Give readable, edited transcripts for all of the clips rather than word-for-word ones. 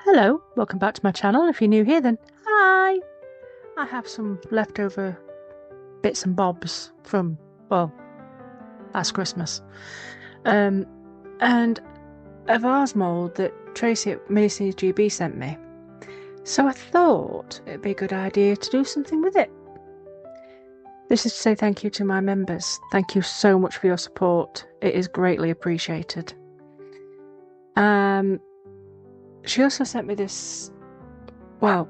Hello, welcome back to my channel. If you're new here, then hi! I have some leftover bits and bobs from, well, last Christmas. And a vase mould that Tracy at Mini GB sent me. So I thought it'd be a good idea to do something with it. This is to say thank you to my members. Thank you so much for your support. It is greatly appreciated. She also sent me this, well,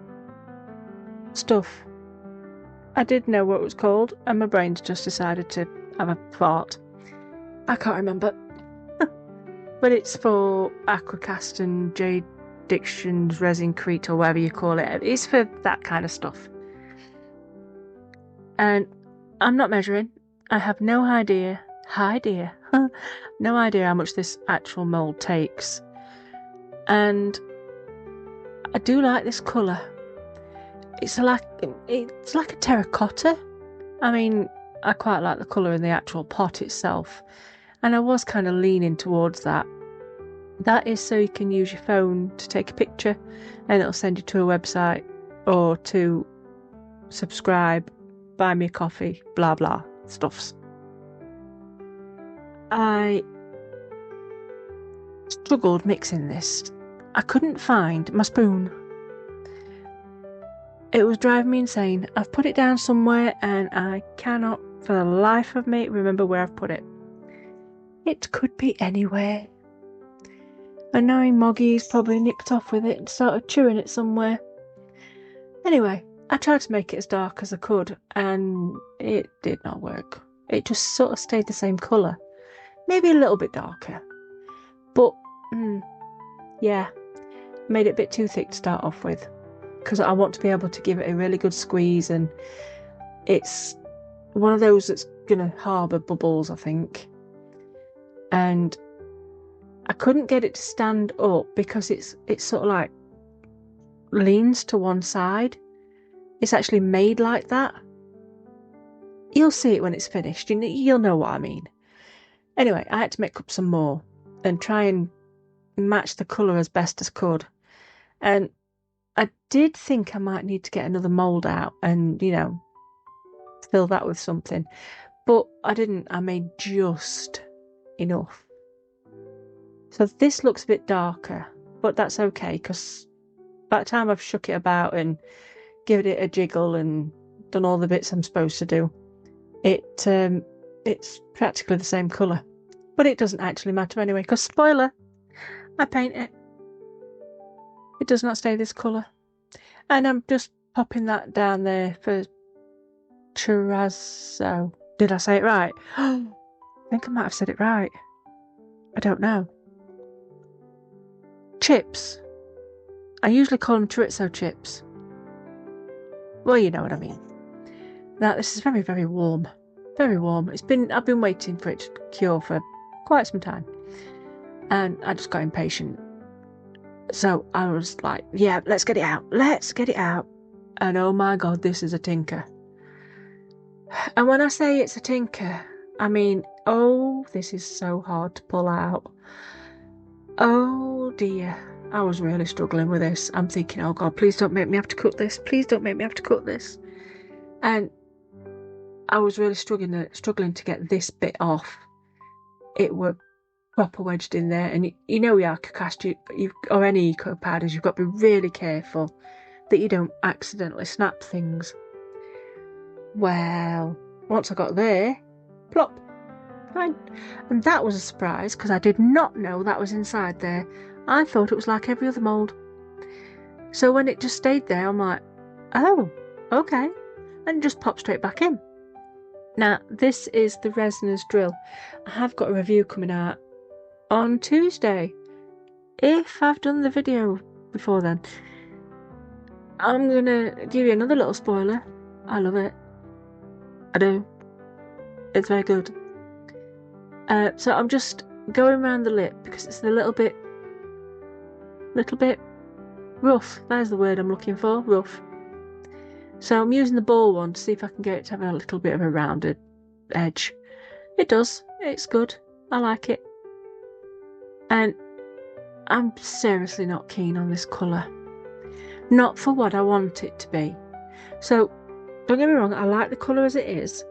stuff. I did know what it was called, and my brain's just decided to have a fart. I can't remember. But it's for AquaCast and Diction's resin Crete, or whatever you call it. It's for that kind of stuff. And I'm not measuring. I have no idea no idea how much this actual mould takes. And I do like this colour. It's like a terracotta. I mean, I quite like the colour in the actual pot itself, and I was kind of leaning towards that. That is so you can use your phone to take a picture, and it'll send you to a website, or to subscribe, buy me a coffee, blah blah stuffs. I struggled mixing this. I couldn't find my spoon. It was driving me insane. I've put it down somewhere and I cannot for the life of me remember where I've put it. It could be anywhere. And knowing Moggy's probably nipped off with it and started chewing it somewhere. Anyway, I tried to make it as dark as I could and it did not work. It just sort of stayed the same colour. Maybe a little bit darker. But, yeah, made it a bit too thick to start off with, because I want to be able to give it a really good squeeze, and it's one of those that's going to harbour bubbles, I think. And I couldn't get it to stand up because it's sort of like leans to one side. It's actually made like that. You'll see it when it's finished. You'll know what I mean. Anyway, I had to make up some more and try and match the colour as best as could. And I did think I might need to get another mould out and, fill that with something. But I didn't. I made just enough. So this looks a bit darker, but that's okay, because by the time I've shook it about and given it a jiggle and done all the bits I'm supposed to do, it's practically the same colour. But it doesn't actually matter anyway, because spoiler, I paint it. It does not stay this colour. And I'm just popping that down there for chorizo. Did I say it right? I think I might have said it right. I don't know. Chips. I usually call them chorizo chips. Well, you know what I mean. Now, this is very, very warm. Very warm. I've been waiting for it to cure for quite some time. And I just got impatient. So I was like, yeah, let's get it out. Let's get it out. And oh my God, this is a tinker. And when I say it's a tinker, I mean, this is so hard to pull out. Oh dear. I was really struggling with this. I'm thinking, oh God, please don't make me have to cut this. Please don't make me have to cut this. And I was really struggling to get this bit off. It were proper wedged in there, and with AquaCast, or any eco powders, you've got to be really careful that you don't accidentally snap things. Well, once I got there, plop, fine. And that was a surprise, because I did not know that was inside there. I thought it was like every other mould. So when it just stayed there, I'm like, oh, okay, and just popped straight back in. Now, this is the resiner's drill. I have got a review coming out on Tuesday, if I've done the video before then. I'm gonna give you another little spoiler. I love it. I do. It's very good. So I'm just going around the lip because it's a little bit rough. There's the word I'm looking for, rough. So I'm using the ball one to see if I can get it to have a little bit of a rounded edge. It does. It's good. I like it. And I'm seriously not keen on this colour. Not for what I want it to be. So, don't get me wrong, I like the colour as it is,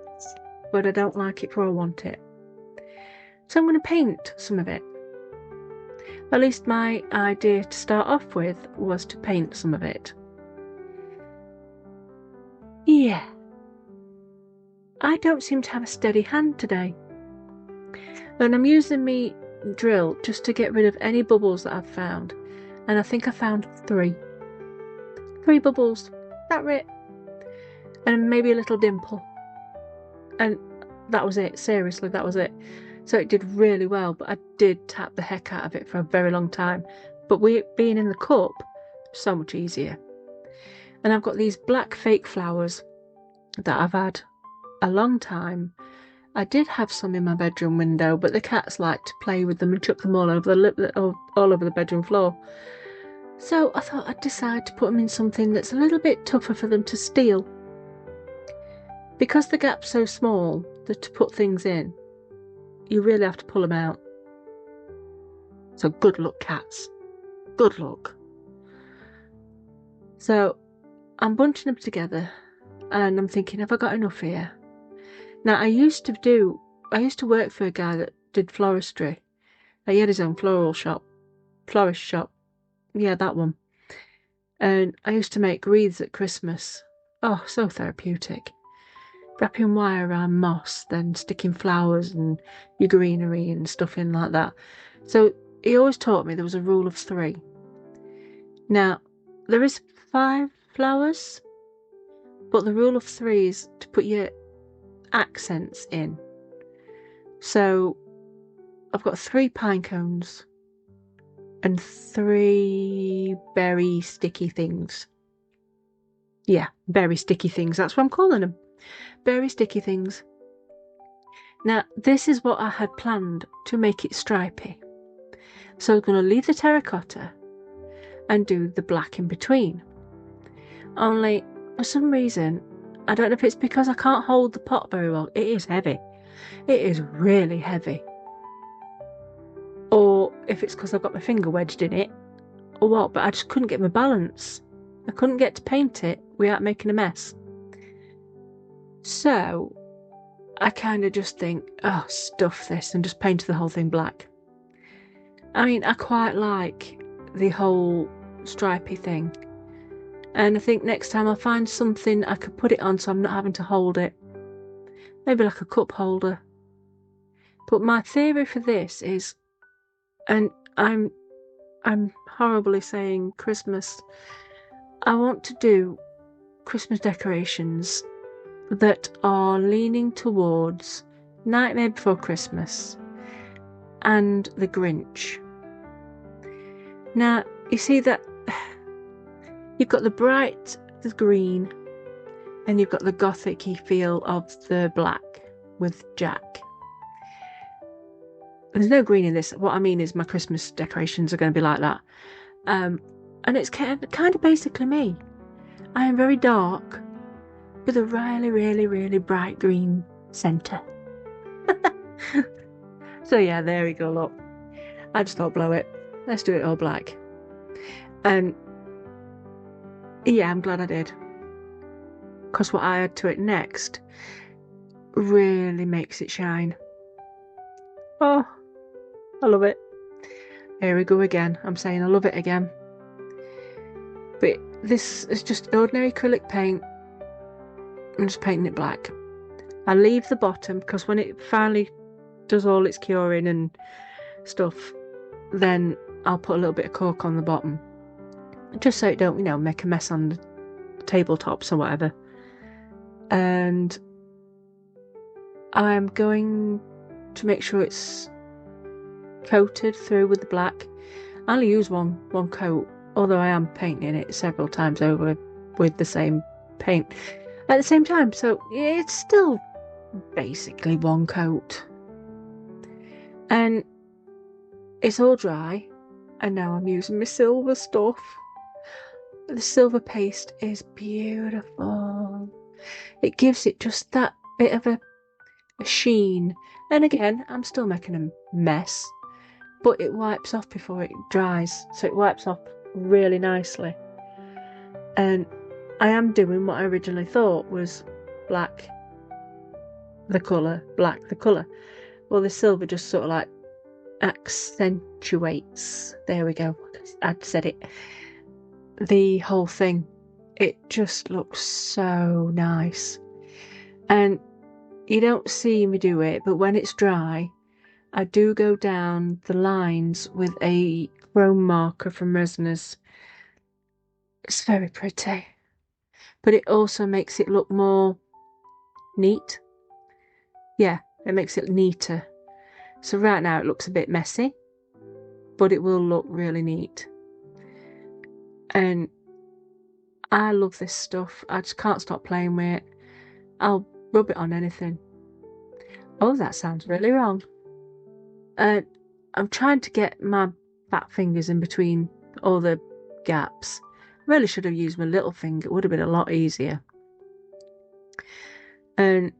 but I don't like it for what I want it. So I'm going to paint some of it. At least my idea to start off with was to paint some of it. Yeah. I don't seem to have a steady hand today. And I'm using my drill just to get rid of any bubbles that I've found. And I think I found 3. 3 bubbles. That's it. And maybe a little dimple. And that was it. Seriously, that was it. So it did really well, but I did tap the heck out of it for a very long time. But being in the cup, so much easier. And I've got these black fake flowers that I've had a long time. I did have some in my bedroom window, but the cats like to play with them and chuck them all over the bedroom floor. So I thought I'd decide to put them in something that's a little bit tougher for them to steal. Because the gap's so small to put things in, you really have to pull them out. So good luck, cats. Good luck. So I'm bunching them together and I'm thinking, have I got enough here? Now I used to work for a guy that did floristry. He had his own florist shop. Yeah, that one. And I used to make wreaths at Christmas. Oh, so therapeutic. Wrapping wire around moss, then sticking flowers and your greenery and stuff in like that. So he always taught me there was a rule of 3. Now, there is 5 flowers, but the rule of 3 is to put your accents in. So I've got 3 pine cones and 3 berry sticky things. Yeah, berry sticky things. That's what I'm calling them. Berry sticky things. Now, this is what I had planned to make it stripy. So I'm going to leave the terracotta and do the black in between. Only, for some reason, I don't know if it's because I can't hold the pot very well. It is heavy. It is really heavy. Or if it's because I've got my finger wedged in it, or what, but I just couldn't get my balance. I couldn't get to paint it without making a mess. So I kind of just think, oh, stuff this and just paint the whole thing black. I mean, I quite like the whole stripy thing. And I think next time I'll find something I could put it on so I'm not having to hold it. Maybe like a cup holder. But my theory for this is, and I'm horribly saying Christmas, I want to do Christmas decorations that are leaning towards Nightmare Before Christmas and The Grinch. Now, you see that you've got the green, and you've got the gothic-y feel of the black with Jack. There's no green in this. What I mean is my Christmas decorations are going to be like that. And it's kind of basically me. I am very dark with a really, really, really bright green centre. So yeah, there we go, look. I just thought, blow it. Let's do it all black. And yeah, I'm glad I did. Because what I add to it next really makes it shine. Oh, I love it. Here we go again. I'm saying I love it again. But this is just ordinary acrylic paint. I'm just painting it black. I leave the bottom because when it finally does all its curing and stuff, then I'll put a little bit of cork on the bottom. Just so it don't, make a mess on the tabletops or whatever. And I'm going to make sure it's coated through with the black. I only use one coat, although I am painting it several times over with the same paint at the same time, so it's still basically one coat. And it's all dry, and now I'm using my silver stuff. The silver paste is beautiful. It gives it just that bit of a sheen. And again, I'm still making a mess, but it wipes off before it dries, so it wipes off really nicely. And I am doing what I originally thought was black the colour. Well, the silver just sort of like accentuates, there we go, I'd said it, the whole thing. It just looks so nice. And you don't see me do it, but when it's dry, I do go down the lines with a chrome marker from Resiners. It's very pretty, but it also makes it look more neat. Yeah, it makes it neater. So right now it looks a bit messy, but it will look really neat. And I love this stuff. I just can't stop playing with it. I'll rub it on anything. Oh, that sounds really wrong. I'm trying to get my fat fingers in between all the gaps. Really should have used my little finger. It would have been a lot easier. And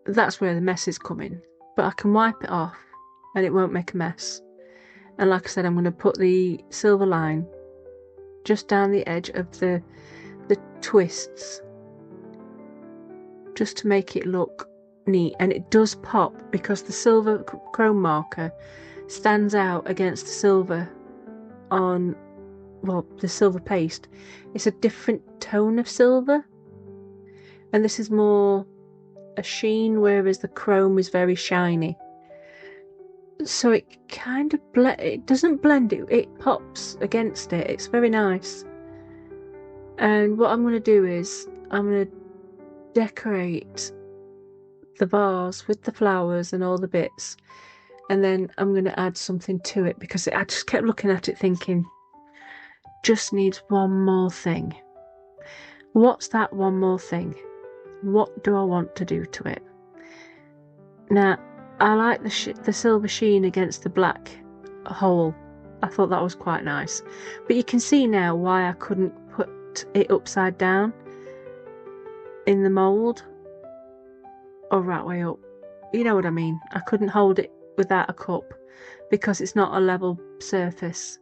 that's where the mess is coming. But I can wipe it off and it won't make a mess. And like I said, I'm going to put the silver line just down the edge of the twists, just to make it look neat. And it does pop because the silver chrome marker stands out against the silver on, well, the silver paste. It's a different tone of silver, and this is more a sheen, whereas the chrome is very shiny. So it kind of it doesn't blend, it pops against it. It's very nice. And what I'm going to do is I'm going to decorate the vase with the flowers and all the bits, and then I'm going to add something to it because I just kept looking at it thinking, just needs one more thing. What's that one more thing? What do I want to do to it? Now, I like the silver sheen against the black hole. I thought that was quite nice. But you can see now why I couldn't put it upside down in the mould, or right way up. You know what I mean? I couldn't hold it without a cup because it's not a level surface.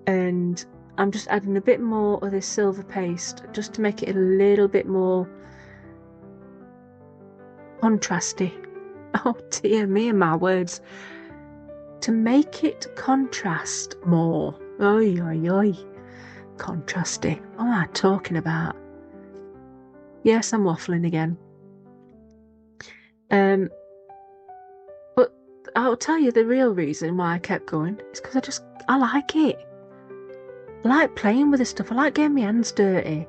And I'm just adding a bit more of this silver paste just to make it a little bit more contrasty. Oh dear me and my words. To make it contrast more. Oi, oi, oi. Contrasty. What am I talking about? Yes, I'm waffling again. But I'll tell you the real reason why I kept going is because I like it. I like playing with this stuff. I like getting my hands dirty.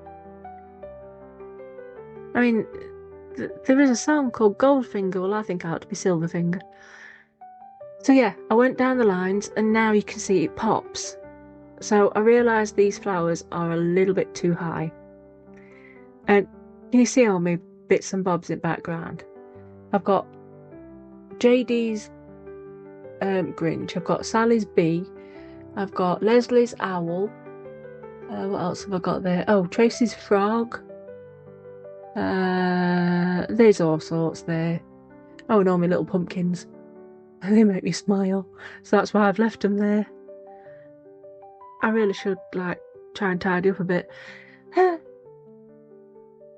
I mean, there is a song called Goldfinger. Well, I think I ought to be Silverfinger. So yeah, I went down the lines and now you can see it pops. So I realised these flowers are a little bit too high. And you see all my bits and bobs in the background. I've got JD's Grinch. I've got Sally's bee. I've got Leslie's owl. What else have I got there? Oh, Tracy's frog. There's all sorts there. Oh, and all my little pumpkins. They make me smile. So that's why I've left them there. I really should, like, try and tidy up a bit. But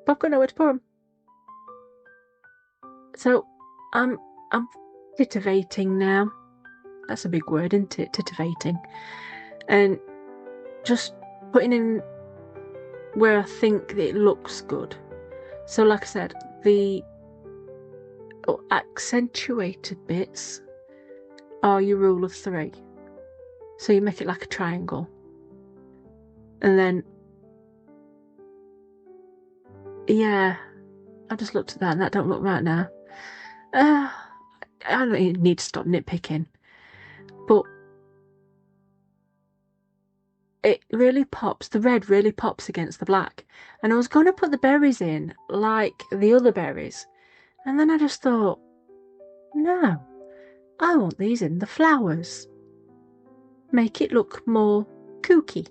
I've got nowhere to put them. So, I'm titivating now. That's a big word, isn't it? Titivating. And just putting in where I think it looks good. So like I said, the accentuated bits are your rule of 3. So you make it like a triangle. And then, yeah, I just looked at that and that don't look right now. I don't even need to stop nitpicking. But it really pops, the red really pops against the black. And I was going to put the berries in like the other berries. And then I just thought, no, I want these in the flowers. Make it look more kooky.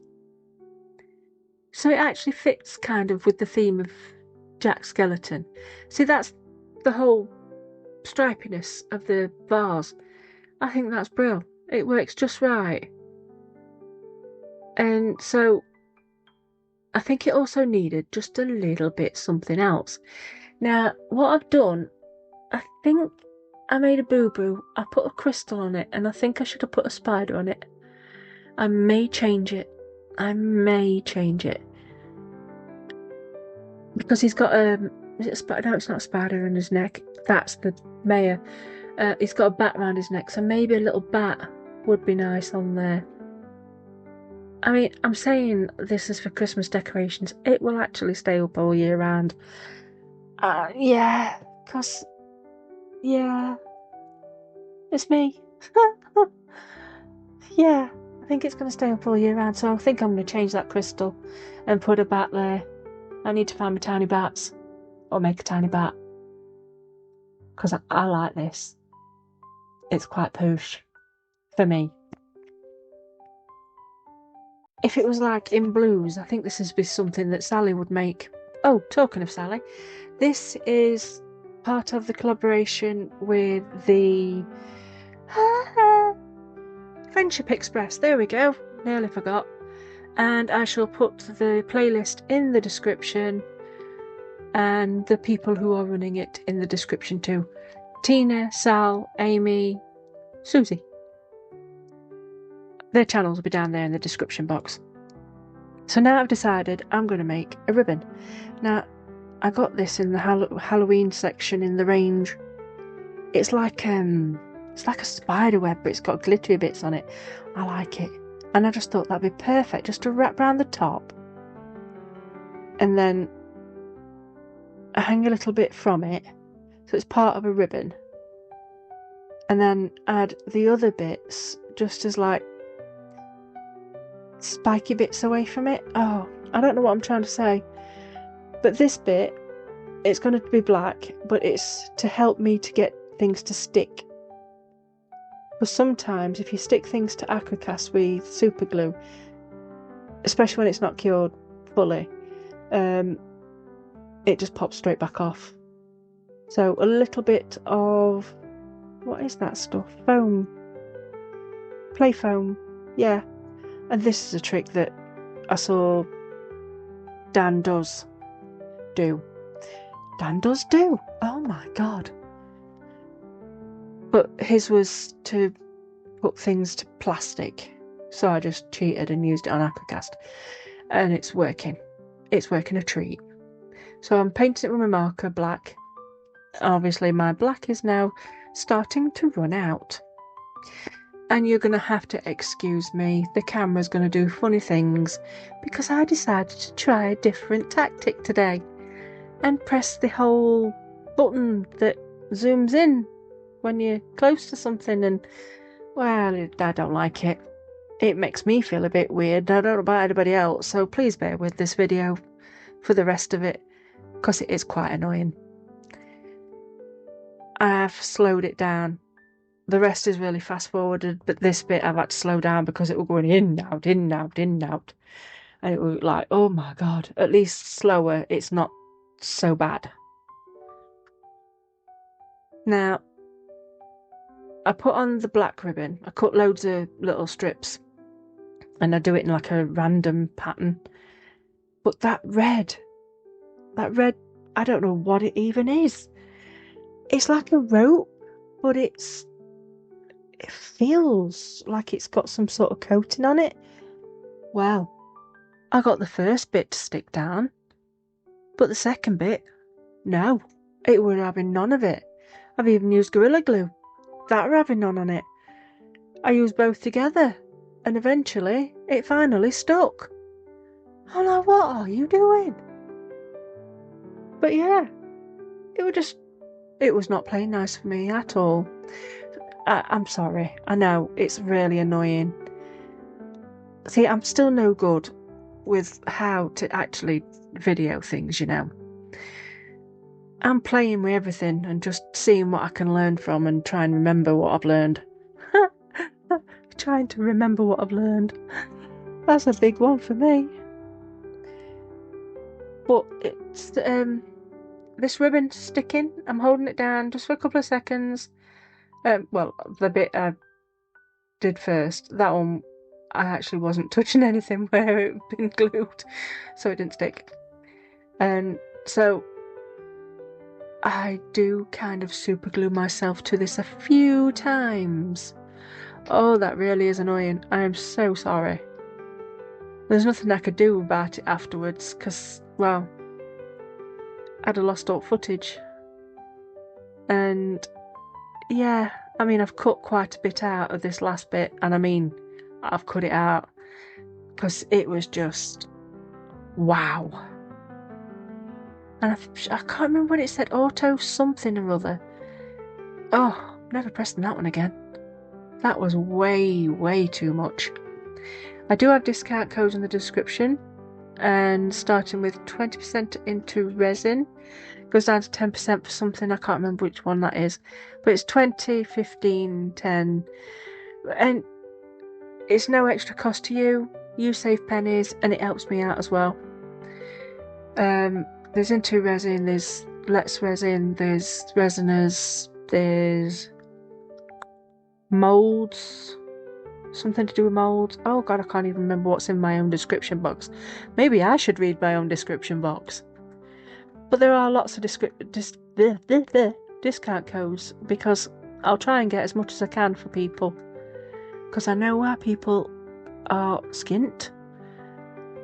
So it actually fits kind of with the theme of Jack Skellington. See, that's the whole stripiness of the vase. I think that's brilliant. It works just right. And so I think it also needed just a little bit something else. Now, what I've done, I think I made a boo-boo. I put a crystal on it, and I think I should have put a spider on it. I may change it. I may change it. Because he's got is it a spider? No, it's not a spider in his neck. That's the mayor. He's got a bat around his neck, so maybe a little bat would be nice on there. I mean, I'm saying this is for Christmas decorations. It will actually stay up all year round. Yeah, because, yeah, it's me. Yeah, I think it's going to stay up all year round, so I think I'm going to change that crystal and put a bat there. I need to find my tiny bats, or make a tiny bat, because I like this. It's quite poosh for me. If it was like in blues, I think this would be something that Sally would make. Oh, talking of Sally, this is part of the collaboration with the Friendship Express. There we go, nearly forgot. And I shall put the playlist in the description and the people who are running it in the description too. Tina, Sal, Amy, Susie. Their channels will be down there in the description box. So now I've decided I'm going to make a ribbon. Now, I got this in the Halloween section in the range. It's like a spider web, but it's got glittery bits on it. I like it. And I just thought that'd be perfect just to wrap around the top. And then I hang a little bit from it, so it's part of a ribbon. And then add the other bits just as like spiky bits away from it. Oh, I don't know what I'm trying to say. But this bit, it's going to be black, but it's to help me to get things to stick. Because sometimes if you stick things to AquaCast with super glue, especially when it's not cured fully, it just pops straight back off. So a little bit of, what is that stuff? Foam. Play foam. Yeah. And this is a trick that I saw Dan does do. Dan does do. Oh my god. But his was to put things to plastic. So I just cheated and used it on AquaCast. And it's working. It's working a treat. So I'm painting it with my marker black. Obviously my black is now starting to run out. And you're going to have to excuse me. The camera's going to do funny things because I decided to try a different tactic today and press the whole button that zooms in when you're close to something, and well, I don't like it. It makes me feel a bit weird. I don't know about anybody else, so please bear with this video for the rest of it because it is quite annoying. I've slowed it down. The rest is really fast forwarded, but this bit I've had to slow down because it was going in and out, in and out, in and out. And it was like, oh my god, at least slower, it's not so bad. Now, I put on the black ribbon, I cut loads of little strips, and I do it in like a random pattern. But that red, I don't know what it even is. It's like a rope, but it feels like it's got some sort of coating on it. Well, I got the first bit to stick down, but the second bit, no, it were having none of it. I've even used Gorilla Glue. That were having none on it. I used both together, and eventually it finally stuck. I'm like, what are you doing? But yeah, it was not playing nice for me at all. I'm sorry. I know, it's really annoying. See, I'm still no good with how to actually video things, you know. I'm playing with everything and just seeing what I can learn from and try and remember what I've learned. Trying to remember what I've learned. That's a big one for me. But it's this ribbon sticking. I'm holding it down just for a couple of seconds. Well, the bit I did first, that one I actually wasn't touching anything where it had been glued, so it didn't stick. And so I do kind of super glue myself to this a few times. Oh, that really is annoying. I am so sorry. There's nothing I could do about it afterwards because, well, I'd have lost all footage. And yeah, I mean, I've cut quite a bit out of this last bit, and I mean, I've cut it out because it was just wow. And I can't remember what it said, auto something or other. Oh, never pressing that one again. That was way too much. I do have discount codes in the description, and starting with 20% into resin, goes down to 10% for something, I can't remember which one that is, but it's 20, 15, 10, and it's no extra cost to you. You save pennies, and it helps me out as well. There's into resin, there's Let's Resin, there's resiners, there's molds, something to do with molds. Oh god, I can't even remember what's in my own description box. Maybe I should read my own description box. But there are lots of discount codes, because I'll try and get as much as I can for people, because I know why people are skint.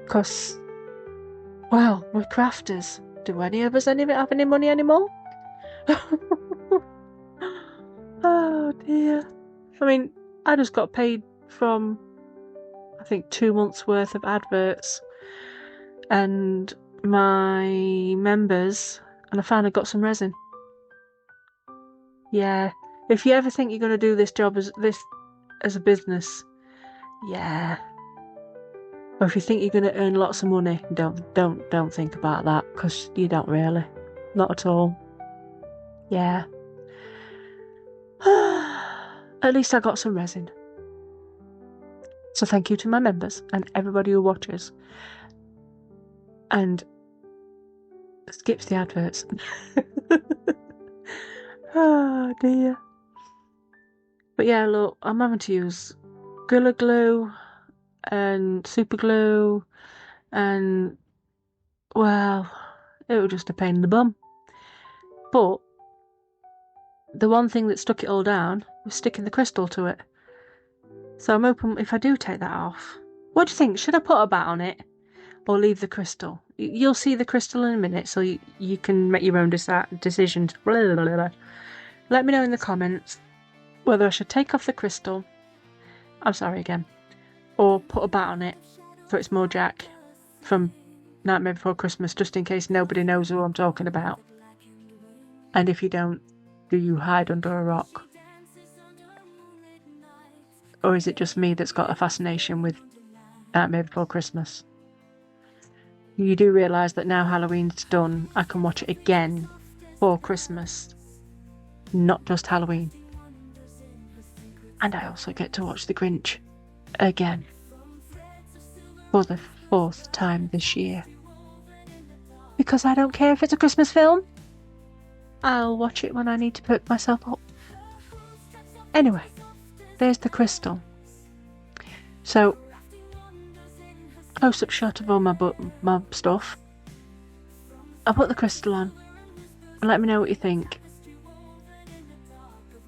Because, well, we're crafters. Do any of us have any money anymore? Oh dear. I mean, I just got paid from, I think, 2 months worth of adverts and my members, and I finally got some resin. Yeah, if you ever think you're going to do this job as a business, yeah. Or if you think you're going to earn lots of money, don't think about that, because you don't really. Not at all. Yeah. At least I got some resin. So thank you to my members and everybody who watches and skips the adverts. Oh dear. But yeah, look, I'm having to use Gorilla Glue and super glue, and well, it was just a pain in the bum. But the one thing that stuck it all down was sticking the crystal to it. So I'm hoping if I do take that off, what do you think? Should I put a bat on it or leave the crystal? You'll see the crystal in a minute, so you can make your own decisions. Blah, blah, blah. Let me know in the comments whether I should take off the crystal, I'm sorry again, or put a bat on it so it's more Jack from Nightmare Before Christmas, just in case nobody knows who I'm talking about. And if you don't, do you hide under a rock? Or is it just me that's got a fascination with Nightmare Before Christmas? You do realise that now Halloween's done, I can watch it again for Christmas, not just Halloween. And I also get to watch The Grinch again for the 4th time this year. Because I don't care if it's a Christmas film, I'll watch it when I need to perk myself up. Anyway, there's the crystal. So, close-up shot of all my stuff. I'll put the crystal on and let me know what you think.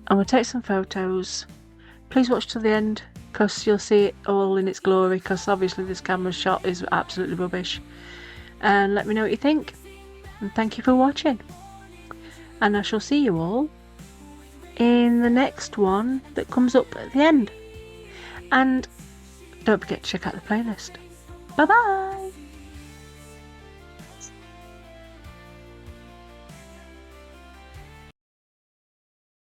I'm going to take some photos. Please watch till the end, because you'll see it all in its glory, because obviously this camera shot is absolutely rubbish. And let me know what you think. And thank you for watching. And I shall see you all in the next one that comes up at the end. And don't forget to check out the playlist. Bye bye!